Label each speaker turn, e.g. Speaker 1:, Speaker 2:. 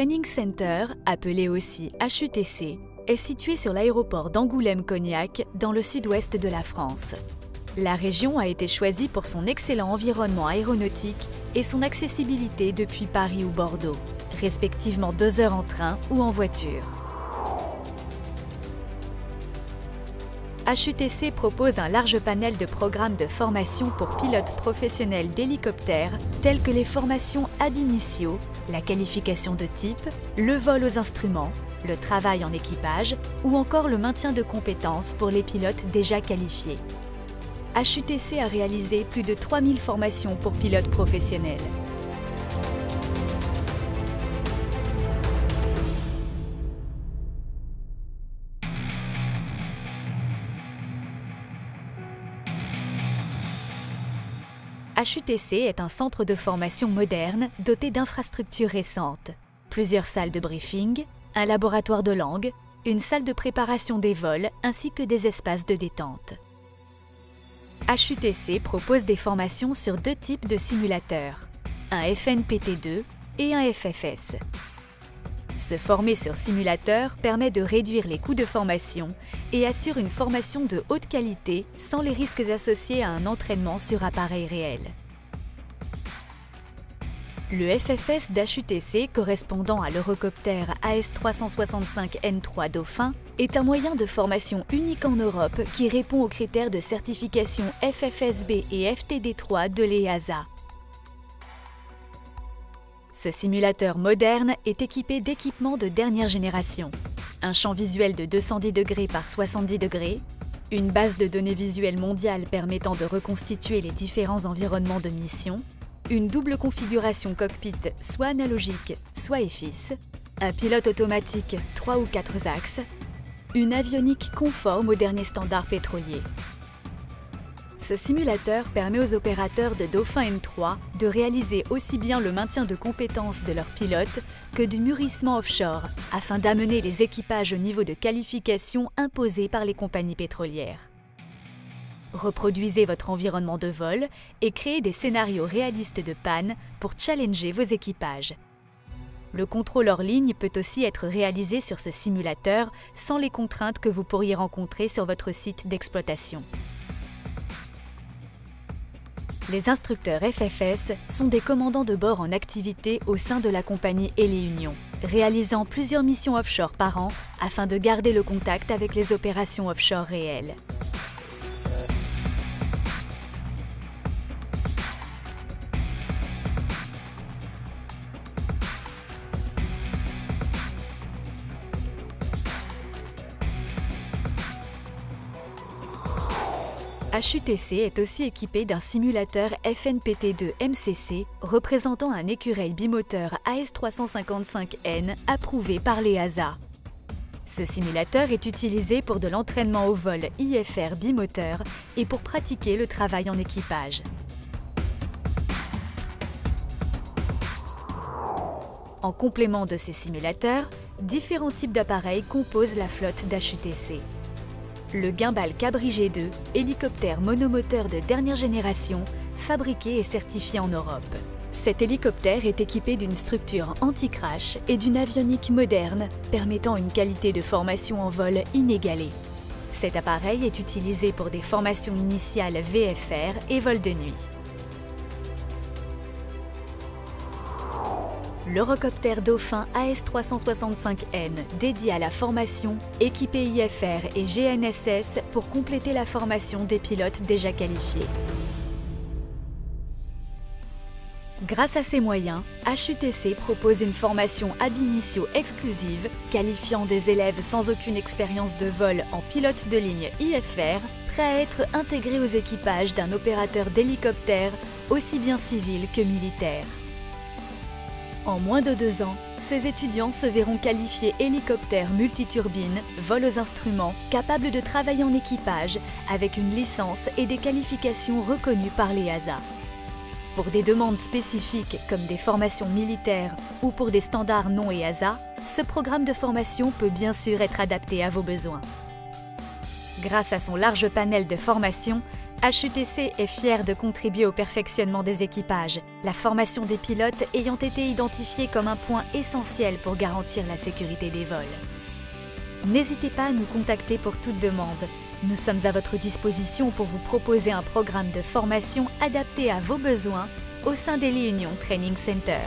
Speaker 1: Training Center, appelé aussi HUTC, est situé sur l'aéroport d'Angoulême-Cognac, dans le sud-ouest de la France. La région a été choisie pour son excellent environnement aéronautique et son accessibilité depuis Paris ou Bordeaux, respectivement 2 heures en train ou en voiture. HUTC propose un large panel de programmes de formation pour pilotes professionnels d'hélicoptères, tels que les formations ab initio, la qualification de type, le vol aux instruments, le travail en équipage ou encore le maintien de compétences pour les pilotes déjà qualifiés. HUTC a réalisé plus de 3000 formations pour pilotes professionnels. HUTC est un centre de formation moderne doté d'infrastructures récentes. Plusieurs salles de briefing, un laboratoire de langue, une salle de préparation des vols ainsi que des espaces de détente. HUTC propose des formations sur 2 types de simulateurs, un FNPT2 et un FFS. Se former sur simulateur permet de réduire les coûts de formation et assure une formation de haute qualité sans les risques associés à un entraînement sur appareil réel. Le FFS d'HUTC, correspondant à l'Eurocopter AS365N3 Dauphin, est un moyen de formation unique en Europe qui répond aux critères de certification FFSB et FTD3 de l'EASA. Ce simulateur moderne est équipé d'équipements de dernière génération. Un champ visuel de 210 degrés par 70 degrés, une base de données visuelle mondiale permettant de reconstituer les différents environnements de mission, une double configuration cockpit soit analogique, soit EFIS, un pilote automatique 3 ou 4 axes, une avionique conforme aux derniers standards pétroliers. Ce simulateur permet aux opérateurs de Dauphin M3 de réaliser aussi bien le maintien de compétences de leurs pilotes que du mûrissement offshore, afin d'amener les équipages au niveau de qualification imposé par les compagnies pétrolières. Reproduisez votre environnement de vol et créez des scénarios réalistes de panne pour challenger vos équipages. Le contrôle hors ligne peut aussi être réalisé sur ce simulateur sans les contraintes que vous pourriez rencontrer sur votre site d'exploitation. Les instructeurs FFS sont des commandants de bord en activité au sein de la compagnie Héli-Union, réalisant plusieurs missions offshore par an afin de garder le contact avec les opérations offshore réelles. HUTC est aussi équipé d'un simulateur FNPT2 MCC représentant un écureuil bimoteur AS355N approuvé par l'EASA. Ce simulateur est utilisé pour de l'entraînement au vol IFR bimoteur et pour pratiquer le travail en équipage. En complément de ces simulateurs, différents types d'appareils composent la flotte d'HUTC. Le Guimbal Cabri G2, hélicoptère monomoteur de dernière génération, fabriqué et certifié en Europe. Cet hélicoptère est équipé d'une structure anti-crash et d'une avionique moderne, permettant une qualité de formation en vol inégalée. Cet appareil est utilisé pour des formations initiales VFR et vol de nuit. L'Eurocopter Dauphin AS365N, dédié à la formation, équipé IFR et GNSS pour compléter la formation des pilotes déjà qualifiés. Grâce à ces moyens, HUTC propose une formation ab initio exclusive, qualifiant des élèves sans aucune expérience de vol en pilote de ligne IFR, prêts à être intégrés aux équipages d'un opérateur d'hélicoptère, aussi bien civil que militaire. En moins de 2 ans, ces étudiants se verront qualifiés hélicoptères multiturbines, vol aux instruments, capables de travailler en équipage, avec une licence et des qualifications reconnues par l'EASA. Pour des demandes spécifiques comme des formations militaires ou pour des standards non EASA, ce programme de formation peut bien sûr être adapté à vos besoins. Grâce à son large panel de formations, HUTC est fier de contribuer au perfectionnement des équipages, la formation des pilotes ayant été identifiée comme un point essentiel pour garantir la sécurité des vols. N'hésitez pas à nous contacter pour toute demande. Nous sommes à votre disposition pour vous proposer un programme de formation adapté à vos besoins au sein d'Eli Union Training Center.